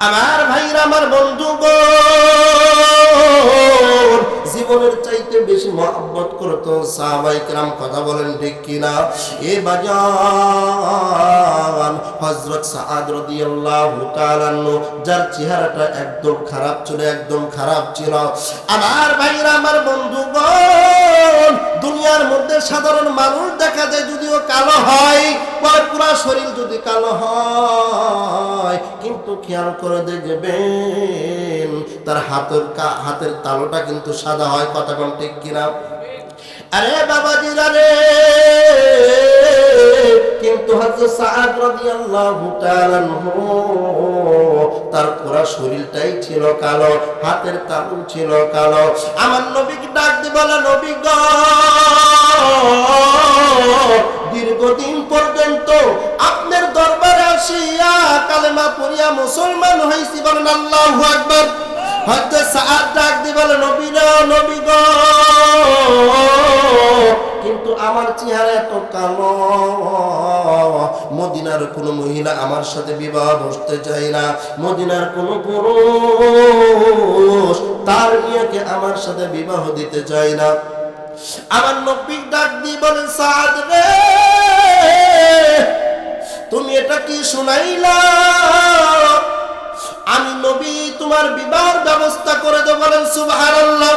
আমার ভাইরা, আমার বন্ধুগণ, জীবনের চাইতে বেশি মহব্বত করতো সাহাবায়ে কেরাম। কথা বলেন ঠিক কিনা? এ বাজান, হযরত সাআদ রাদিয়াল্লাহু তাআলা আনহু, যার চেহারাটা একদম খারাপ ছিল, একদম খারাপ ছিল। আমার ভাইরা, আমার বন্ধুগণ, দুনিয়ার মধ্যে সাধারণ মানুষ দেখা যায় যদিও কালো হয়, পুরা শরীর যদি কালো হয়, কিন্তু খেয়াল করে দেখবেন তার হাতের তালুটা কিন্তু সাদা হয়। কথা কোন ঠিক কিনা? আরে বাবাজিরা রে, কিন্তু হযরত সাআদ রাদিয়াল্লাহু তাআলা আনহু, তার পুরা শরীরটাই ছিল কালো, হাতের তালু ছিল কালো। আমার নবীকে ডাক দিয়ে বলে, নবী গো, দীর্ঘদিন পর্যন্ত আপনার দরবারে আসিয়া কালেমা পড়িয়া মুসলমান হইছি, বলেন আল্লাহু আকবার। হযরত সাআদ ডাক দিয়ে বলে, নবী গো, কিন্তু আমার চেহারা এত কালো, মদিনার কোন মহিলা আমার সাথে বিবাহ বসতে চায় না, মদিনার কোন পুরুষ তার মেয়েকে আমার সাথে বিবাহ দিতে চায় না। আমার নবী ডাক দিয়ে বলেন, সাআদ রে, তুমি এটা কি শুনাইলা? আমি নবী তোমার বিবাহের ব্যবস্থা করে দেব। বলেন সুবহানাল্লাহ।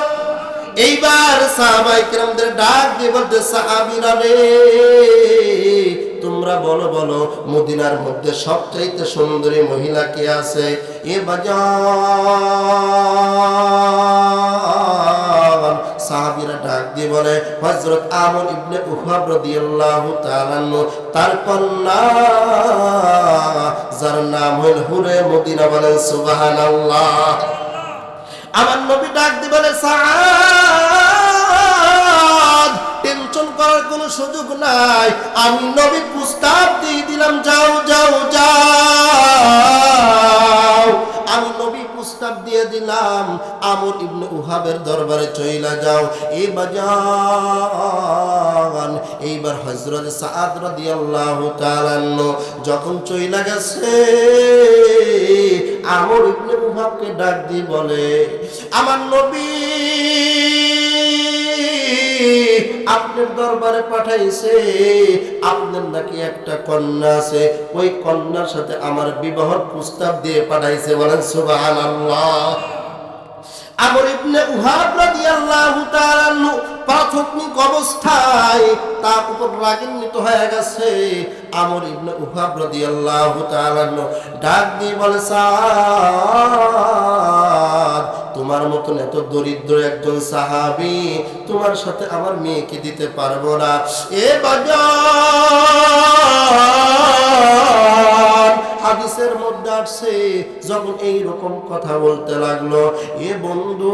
এইবার সাহাবায়ে কেরামদের ডাক দিয়ে বলতে, সাহাবীরা রে, তোমরা বলো বলো, মদিনার মধ্যে সবচাইতে সুন্দরী মহিলা কে আছে? এ বাজান, সাহাবীরা ডাক দিয়ে বলে, হযরত আমর ইবনে উহাব রাদিয়াল্লাহু তাআলা আনহু, তার কন্যা, যার নাম হল হুরে মদিনা। বলেন সুবহানাল্লাহ। আমার নবী ডাক দিয়ে বলে, সাআদ, টেনশন করার কোনো সুযোগ নাই, আমি নবী প্রস্তাব দিয়ে দিলাম, যাও যাও যাও, আমি নবী প্রস্তাব দিয়ে দিলাম, আমর ইবনে উহাবের দরবারে চইলা যাও। এই বাজান, এইবার হযরত সাআদ রাদিয়াল্লাহু তাআলা আনহু যখন চইলা গেছে, আমর ইবনে উহাবকে ডাক দিয়ে বলে, আমার নবী আপনার দরবারে পাঠাইছে, আপনার নাকি একটা কন্যা আছে, ওই কন্যার সাথে আমার বিবাহের প্রস্তাব দিয়ে পাঠাইছে। বলেন সুবহানাল্লাহ। আমর ইবনে উহাব রাদিয়াল্লাহু তাআলা আনহু প্রাথমিক অবস্থায় তার উপর রাগান্বিত হয়ে গেছে। আমর ইবনে উহাব রাদিয়াল্লাহু তাআলা আনহু ডাক দিয়ে বলে, সাআদ, তোমার মতন এত দরিদ্র একজন সাহাবী, তোমার সাথে আমার মেয়েকে দিতে পারবো না। এ বাজান, হাদিসের মধ্যে আসছে, যখন এই রকম কথা বলতে লাগলো, এ বন্ধু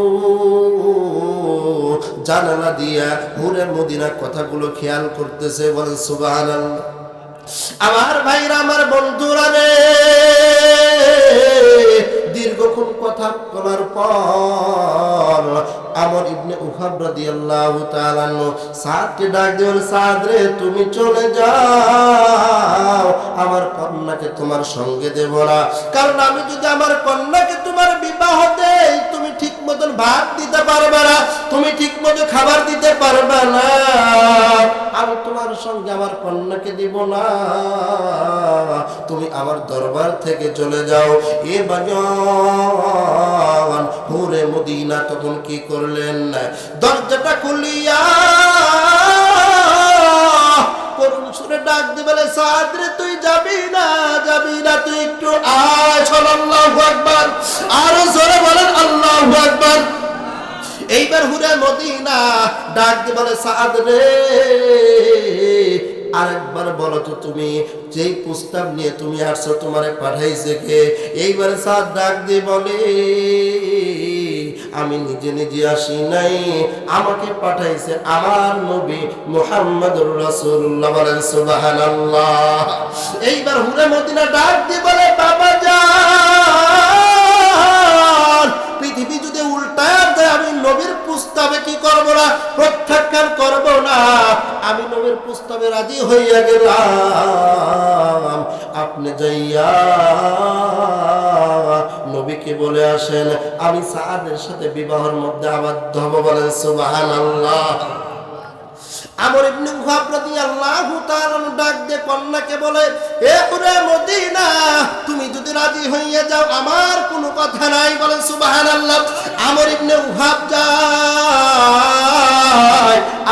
জানালা দিয়া হুরে মদিনা কথাগুলো খেয়াল করতেছে। বলেন সুবহানাল্লাহ। আমার ভাইরা, আমার বন্ধুরা রে, দীর্ঘক্ষণ কথা বলার পর আমর ইবনে উহাব রাদিয়াল্লাহু তাআলা আনহু সাদকে ডাক দিয়ে, সাদ রে, তুমি চলে যাও, আমার কন্যাকে তোমার সঙ্গে দেব না, কারণ আমি যদি আমার কন্যাকে তোমার বিবাহ দেই, তুমি ঠিক মতন ভাত দিতে পারবে না, তুমি ঠিক মতো খাবার দিতে পারবে না, আমি তোমার সঙ্গে আমার কন্যাকে দিব না, তুমি আমার দরবার থেকে চলে যাও। এ বাজান, হুরে মদিনা তখন কি করলেন? দরজাটা খুলিয়া করুণ সুরে ডাক দিয়ে বলে, সাদ রে, তুই যাবি না, তুই একটু আয়। আল্লাহু আকবার। আরো জোরে বলেন আল্লাহু আকবার। এইবার হুরে মদিনা ডাক দিয়ে বলে, সাদ রে, আরেকবার বলো তো, তুমি যেই প্রস্তাব নিয়ে তুমি আসছো, তোমারে পাঠাইছে কে? এইবার সাদ ডাক দিয়ে বলে, আমি নিজে নিজে আসি নাই, আমাকে পাঠাইছে আমার নবী মুহাম্মদুর রাসূলুল্লাহ। বলেন সুবহানাল্লাহ। এইবার হুরে মদিনা ডাক দিয়ে বলে, বাবা যান, পৃথিবী যদি উল্টায় দেয়, আমি নবীর প্রস্তাবে কি করব না, প্রত্যাখ্যান করব না, আমি নবীর প্রস্তাবে রাজি হইয়া গেলাম, আপনি যাইয়া বলে আসেন, আমি সাদের সাথে বিবাহের মধ্যে আবদ্ধ হব। বলেন সুবহানাল্লাহ। আমর ইবনে ওয়াহাব রাদিয়াল্লাহু তাআলা ডাক দিয়ে কন্যাকে বলে, হে পুরে মদিনা, তুমি যদি রাজি হইয়া যাও আমার কোনো কথা নাই। বলেন সুবহানাল্লাহ। আমর ইবনে ওয়াহাব যায়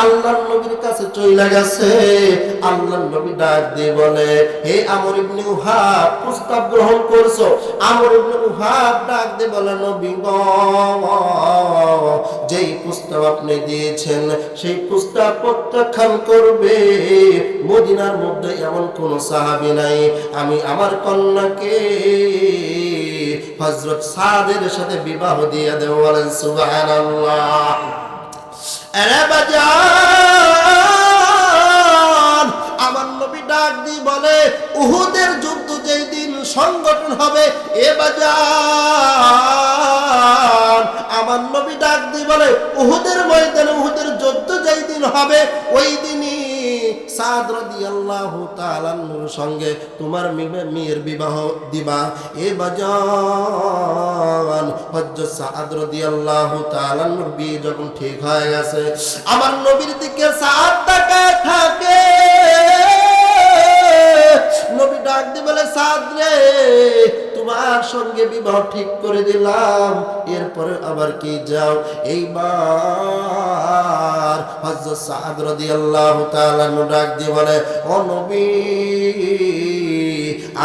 আল্লাহর নবীর কাছে চলে গেছে। আল্লাহর নবী ডাক দিয়ে বলে, হে আমর ইবনে ওয়াহাব, প্রস্তাব গ্রহণ করছো? আমর ইবনে ওয়াহাব ডাক দিয়ে বলে, নবী গো, যেই প্রস্তাব আপনি দিয়েছেন সেই প্রস্তাব প্রত্যাখ্যান করবে মদিনার মধ্যে এমন কোন সাহাবী নাই। আমি আমার কন্যাকে হযরত সাদের সাথে বিবাহ দিয়ে দেব। বলেন সুবহানাল্লাহ। আরে বাজান, আমার নবী ডাক দিয়ে বলে, উহুদের যুদ্ধ যেই দিন সংগঠন হবে, এ বাজান, আমার নবী ডাক দিয়ে বলে, উহুদের ময়দানে উহুদের যুদ্ধ যেই দিন হবে ওই দিনই সাদ রাদিয়াল্লাহু তাআলা নূর সঙ্গে তোমার মেয়ের বিবাহ দিবা। এ বাজান, হযরত সাদ রাদিয়াল্লাহু তাআলা নূর বিয়ে যখন ঠিক হয়ে গেছে, আমার নবীর দিকে সাদ তাকায় থাকে। নবী ডাক দিয়ে বলে, সাদ রে, তোমার সঙ্গে বিবাহ ঠিক করে দিলাম, এরপরে আবার কি যাও? এইবার হযরত সাদ রাদিয়াল্লাহু তাআলা ডাক দিয়ে বলে, ও নবী,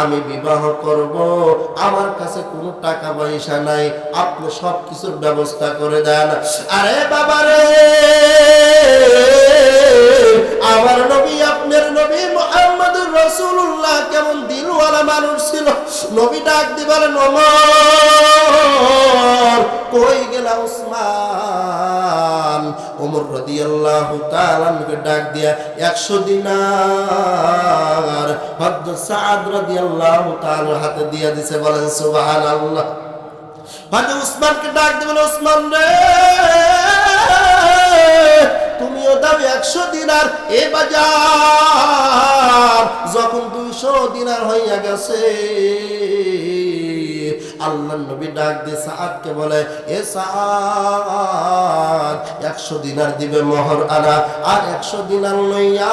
আমি বিবাহ করব, আমার কাছে কোনো টাকা পয়সা নাই, আপনি সব কিছুর ব্যবস্থা করে দেন। আরে বাবা রে, আমার নবী, আপনার নবী মুহাম্মদুর রাসূলুল্লাহ কেমন দিলওয়ালা মানুষ ছিল। নবী ডাক দিয়ে বলেন, ওমর কই গেলা? উসমান। ওমর রাদিয়াল্লাহু তাআলা কে ডাক দিয়া 100 দিনার হযরত সাদ রাদিয়াল্লাহু তাআলা হাতে দিয়া দিয়েছে। বলেন সুবহানাল্লাহ। হযরত উসমানকে ডাক দিয়ে বলে, উসমান রে, তুমিও দাও 100 দিনার। এ বাজার, যখন 200 দিনার হইয়া গেছে, আল্লাহর নবী ডাক দিয়ে সাদকে বলে, এ সাদ, 100 দিনার দিবে মোহর আনা, আর 100 দিনার লইয়া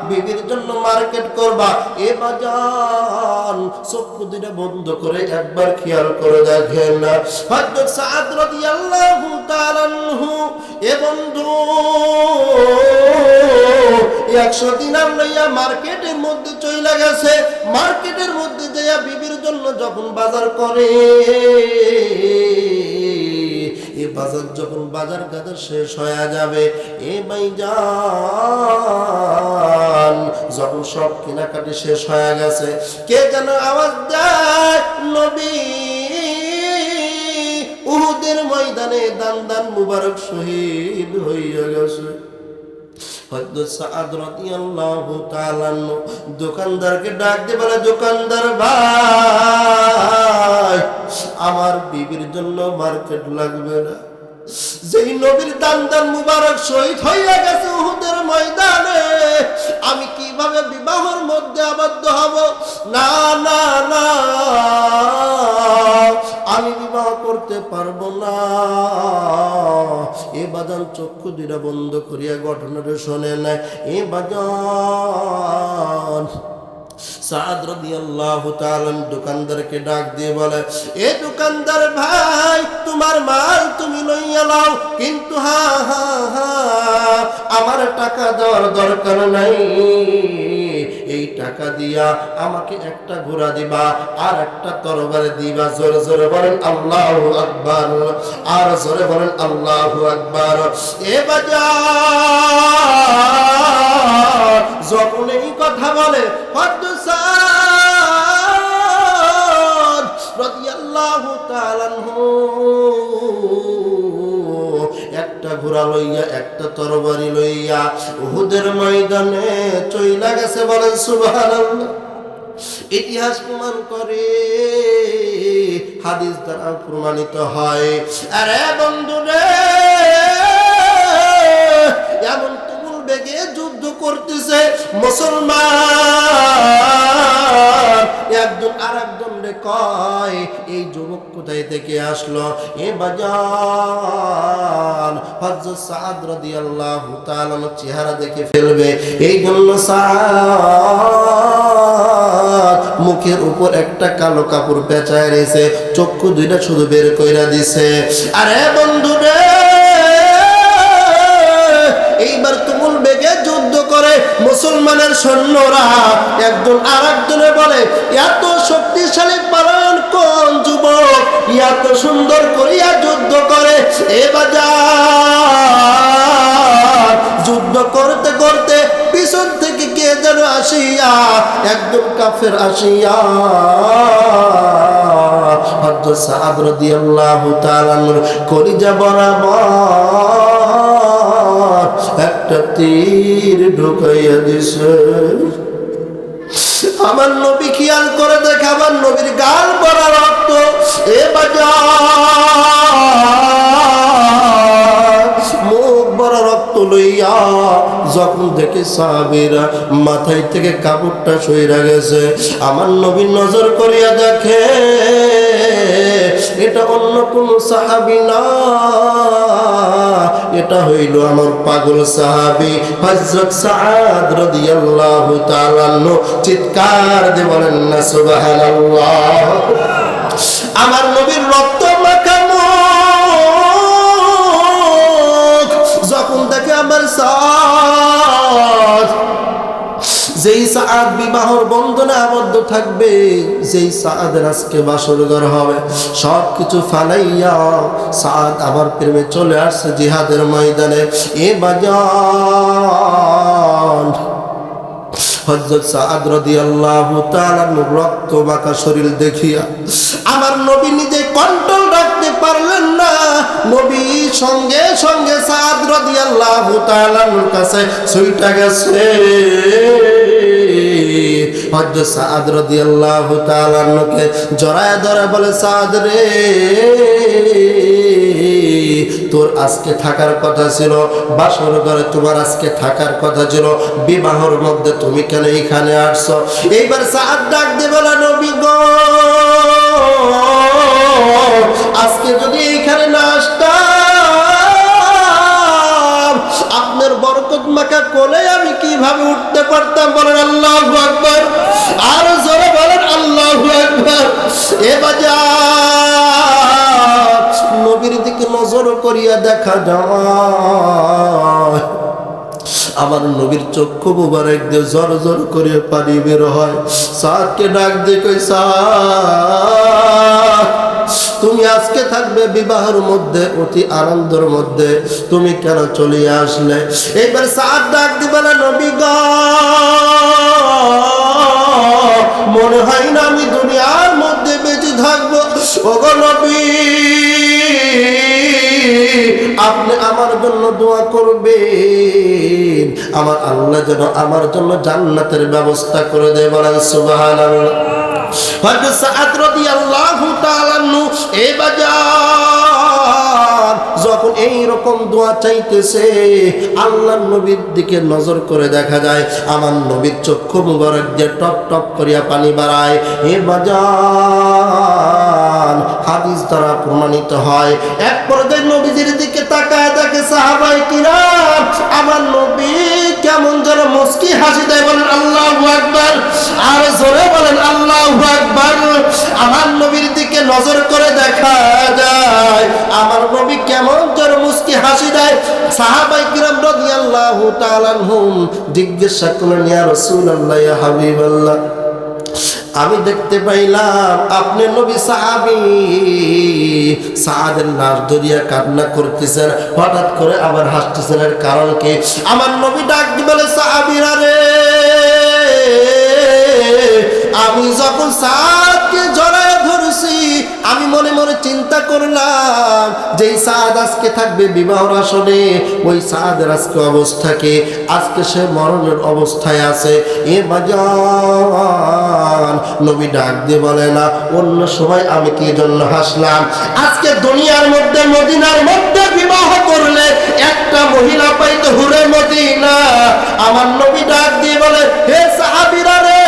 বিবির জন্য মার্কেট করবা। এ বাজান, চক্ষু দুটো বন্ধ করে একবার খেয়াল করে দেখেন, হযরত সাদ রাদিয়াল্লাহু তাআলা আনহু এ বন্ধু 100 দিনার লইয়া মার্কেটের মধ্যে চলে গেছে। মার্কেটের মধ্যে যাইয়া বিবির জন্য যখন বাজার করে, এ বাজার যখন বাজার গাদা শেষ হয়ে যাবে, এ ভাইজান, যখন সব কেনাকাটি শেষ হয়ে গেছে, কে যেন আওয়াজ দেয়, নবী উহুদের ময়দানে দান দান মুবারক শহীদ হইয়া গেছে। হযরত সাদ রাদিয়াল্লাহু তাআলা দোকানদারকে ডাক দিয়ে বলে, দোকানদার ভাই, আমার বিবির জন্য মার্কেট লাগবে না। যেই নবীর দান দান মুবারক শহীদ হইয়া গেছে উহুদের ময়দানে, আমি কিভাবে বিবাহের মধ্যে আবদ্ধ হব? না না না, আমি বিবাহ করতে পারবো না। এ বাজান চক্ষু দুইটা বন্ধ করিয়া ঘটনাটা শোনে নাই। এ বাজান, সাদ রাদিয়াল্লাহু তাআলা দোকানদারকে ডাক দিয়ে বলে, এ দোকানদার ভাই, তোমার মাল তুমি লইয়া নাও, কিন্তু হা হা হা, আমার টাকা দেওয়ার দরকার নাই। এই টাকা দিয়া আমাকে একটা ঘোড়া দিবা আর একটা তরবারি দিবা। জোরে জোরে বলেন আল্লাহু আকবার, আর জোরে বলেন আল্লাহু আকবার। এ বাজার, যখন এই কথা বলে হযরত সাদ রাদিয়াল্লাহু তাআলা একটা ঘোড়া লইয়া একটা তরবারি লইয়া উহুদের ময়দানে চইলা গেছে। বলেন সুবহানাল্লাহ। ইতিহাস প্রমাণ করে, হাদিস দ্বারা প্রমাণিত হয়। আরে বন্ধুরে, এমন তুমুল বেগে যুদ্ধ করতেছে মুসলমান, একজন আরেকজন রে কয় এই যুবক কোথায় থেকে আসলো? এ বাজান হযরত সাদ রাদিয়াল্লাহু তাআলা চেহারা দেখে ফেলবে, এই জন্য সাদ মুখের উপর একটা কালো কাপড় পেঁচায় রয়েছে, চক্ষু দুইটা শুধু বের কইরা দিছে। আরে বন্ধু রে, এইবার তুমুল বেগে যুদ্ধ করে মুসলমানের সৈন্যরা, একজন আরেকজনে বলে এত শক্তিশালী পালন কোন যুবক, এত সুন্দর করিয়া যুদ্ধ করে। এ বাজার যুদ্ধ করতে করতে পিছন থেকে কে যেন আসিয়া, একজন কাফের আসিয়া হযরত সাদ রাদিয়াল্লাহু তাআলা কলিজা বরাবর একটা তীর ঢুকাইয়া দিছে। আমার নবী খেয়াল করে দেখে আমার নবীর গাল ভরা রক্ত। এ বাজার মুখ ভরা রক্ত লইয়া যখন দেখে সাহাবীরা মাথায় থেকে কাপড়টা সইরা গেছে, আমার নবী নজর করিয়া দেখে এটা অন্য কোন সাহাবী না, এটা হইল আমার পাগল সাহাবী হযরত সাদ রাদিয়াল্লাহু তাআলা। চিৎকার দিয়ে বলেন না সুবহানাল্লাহ। আমার নবীর রক্ত মাখা মুখ যখন দেখে আমার সাদ, যেই সাদ বিবাহর বন্ধনে আবদ্ধ থাকবে, যেই সাদের আজকে বাসর ঘর হবে, সব কিছু ফালাইয়া সাদ আবার প্রেমে চলে আসছে জিহাদের ময়দানে। এ বাজান হযরত সাদ রাদিয়াল্লাহু তাআলা রক্ত মাখা শরীর দেখিয়া আমার নবী নিজে কন্ট্রোল রাখতে পারলেন না। নবী সঙ্গে সঙ্গে সাদ রাদিয়াল্লাহু তাআলার কাছে ছুইটা গেছে। হযরত সাদ রাদিয়াল্লাহু তাআলাকে জড়ায় ধরে বলে, সাদ রে, তোর আজকে থাকার কথা ছিল বাসর ঘরে, তোমার আজকে থাকার কথা ছিল বিবাহর মধ্যে, তুমি কেন এখানে আসছো? এইবার সাদ ডাক দিয়ে বলে, নবী গো, আজকে যদি এইখানে না আসতাম আপনার বরকত মাখা কোলে আমি কিভাবে উঠতে পারতাম? বলেন আল্লাহু আকবার। আর জোরে বলেন আল্লাহু আকবার। এ বাজার নবীর দিকে নজর করিয়া দেখা যায় আমার নবীর চক্ষু মুবারক দিয়ে জর জর করে পানি বের হয়। সাদকে ডাক দিয়ে কই, সাদ তুমি আজকে থাকবে বিবাহের মধ্যে, অতি আনন্দের মধ্যে, তুমি কেন চলে আসলে? এইবার সাদ ডাক দিয়ে বলে, নবী গো, মনে হয় না আমি দুনিয়ার মধ্যে বেঁচে থাকবো। ওগো নবী, আপনি আমার জন্য দোয়া করবেন, আমার আল্লাহ যেন আমার জন্য জান্নাতের ব্যবস্থা করে দেয়। বলেন সুবহানাল্লাহ। হযরত সাদ রাদিয়াল্লাহু তাআলা এই বাজার যখন এই রকম দোয়া চাইতেছে, আল্লাহর নবীর দিকে নজর করে দেখা যায় আমার নবীর চক্ষু মুবারক দিয়ে টপ টপ করিয়া পানি বাড়ায়। এ বাজার হাদিস দ্বারা প্রমাণিত হয়। এক পর্যায়ে নবীজির দিকে তাকায় দেখে সাহাবায়ে কিরাম আমার নবী কেমন যেন মুস্কি হাসি দেয়। বলেন আল্লাহু আকবার। আর জোরে বলেন আল্লাহু আকবার। আমার নবীর দিকে নজর করে দেখা যায় আমার নবী কেমন যেন মুস্কি হাসি দেয়। সাহাবায়ে কিরাম রাদিয়াল্লাহু তাআলা আনহুম জিজ্ঞাসা করলেন, ইয়া রাসূলুল্লাহ, ইয়া হাবিবাল্লাহ, আমি দেখতে পাইলাম আপনি নবী সাহাবী, সাদের লাশ ধরিয়া কান্না করতেছেন, হঠাৎ করে আবার হাসতেছেন, এর কারণ কি? আমার নবী ডাক দিয়ে বলে, সাহাবীরা রে, আমি যখন সাদকে জড়ায় ধরছি আমি মনে মনে চিন্তা করলাম যেই সাদ আজকে থাকবে বিবাহর আসনে, ওই সাদের আজকে অবস্থা কি? আজকে সে মরণের অবস্থায় আছে। এ বাজান নবী ডাক দিয়ে বলে, না, অন্য সময় আমি কি জন্য হাসলাম? আজকে দুনিয়ার মধ্যে মদিনার মধ্যে বিবাহ করলে একটা মহিলা পাইতো হুরে মদিনা। আমার নবী ডাক দিয়ে বলে, হে সাহাবীরা রে,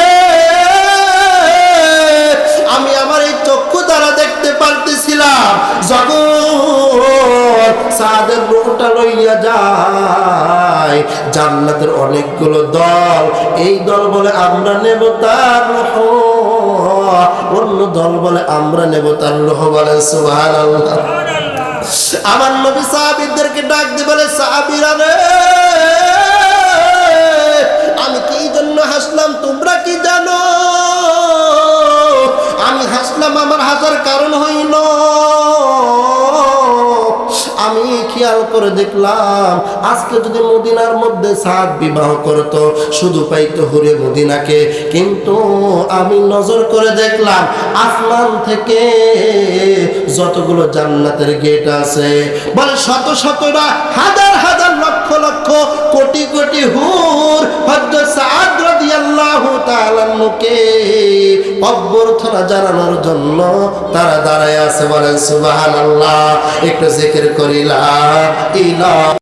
দিলাম জগৎ সাদের রূহটা লইয়া যায় জান্নাতের অনেকগুলো দল, এই দল বলে আমরা নেব তার রূহ, অন্য দল বলে আমরা নেব তার রূহ। বলেন সুবহানাল্লাহ। আমার নবী সাহাবীদেরকে ডাক দিয়ে বলে, সাহাবীরা রে, আমি কি জন্য হাসলাম তোমরা কি জানো? আমি হাসলাম আমার হাসার কারণ হইল আমি খেয়াল করে দেখলাম আজকে যদি মদিনার মধ্যে সাদ বিবাহ করত শুধু পাইতো হুরে মদিনাকে, কিন্তু আমি নজর করে দেখলাম আসমান থেকে যতগুলো জান্নাতের গেট আছে বলে শত শতটা হাজার হাজার লক্ষ লক্ষ কোটি কোটি হুর হযরত সাদ রাদিয়াল্লাহু তাআলা কে অভ্যর্থনা জানানোর জন্য তারা দাঁড়ায় আছে। বলেন সুবহানাল্লাহ। একটু জিকির করি লা ইলাহা